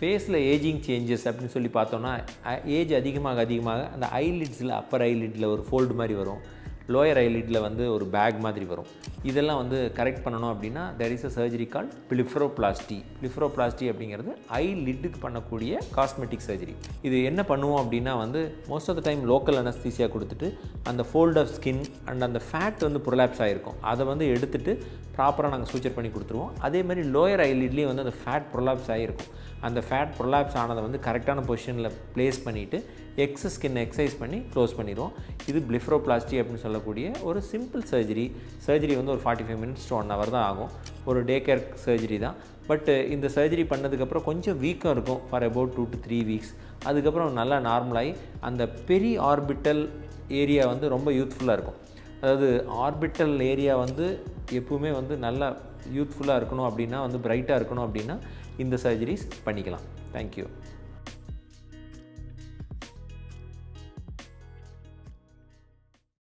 ஃபேஸில் ageing changes அப்படின்னு சொல்லி பார்த்தோன்னா ஏஜ் அதிகமாக அந்த ஐலிட்ஸில் அப்பர் ஐலிட்டில் ஒரு ஃபோல்டு மாதிரி வரும், லோயர் ஐலிட்டில் வந்து ஒரு பேக் மாதிரி வரும். இதெல்லாம் வந்து கரெக்ட் பண்ணணும் அப்படின்னா there is a surgery called blepharoplasty. blepharoplasty அப்படிங்கிறது ஐலிட்டுக்கு பண்ணக்கூடிய காஸ்மெட்டிக் சர்ஜரி. இது என்ன பண்ணுவோம் அப்படின்னா வந்து most of the time local anaesthesia கொடுத்துட்டு அந்த ஃபோல்ட் ஆஃப் ஸ்கின் அண்ட் அந்த ஃபேட் வந்து ப்ரொலாப்ஸ் ஆகிருக்கும், அதை வந்து எடுத்துகிட்டு ப்ராப்பராக நாங்கள் சூச்சர் பண்ணி கொடுத்துருவோம். அதே மாதிரி லோயர் ஐலிட்லேயும் வந்து அந்த ஃபேட் ப்ரொலாப்ஸ் ஆகிருக்கும், அந்த ஃபேட் ப்ரொலாப்ஸ் ஆனதை வந்து கரெக்டான பொசிஷனில் ப்ளேஸ் பண்ணிவிட்டு எக்ஸஸ் ஸ்கின் எக்ஸசைஸ் பண்ணி க்ளோஸ் பண்ணிடுவோம். இது blepharoplasty அப்படின்னு சொல்லக்கூடிய ஒரு சிம்பிள் சர்ஜரி வந்து ஒரு 45 minutes to 1 hour தான் ஆகும். ஒரு டே கேர் சர்ஜரி தான். பட் இந்த சர்ஜரி பண்ணதுக்கப்புறம் கொஞ்சம் வீக்கம் இருக்கும் ஃபார் அபவுட் 2 to 3 weeks. அதுக்கப்புறம் நல்லா நார்மலாகி அந்த பெரிய ஆர்பிட்டல் ஏரியா வந்து ரொம்ப யூத்ஃபுல்லாக இருக்கும். அதாவது ஆர்பிட்டல் ஏரியா வந்து எப்பவுமே வந்து நல்லா யூத்ஃபுல்லாக இருக்கணும் அப்படின்னா வந்து பிரைட்டாக இருக்கணும் அப்படின்னா இந்த சர்ஜரிஸ் பண்ணிக்கலாம். தேங்க்யூ.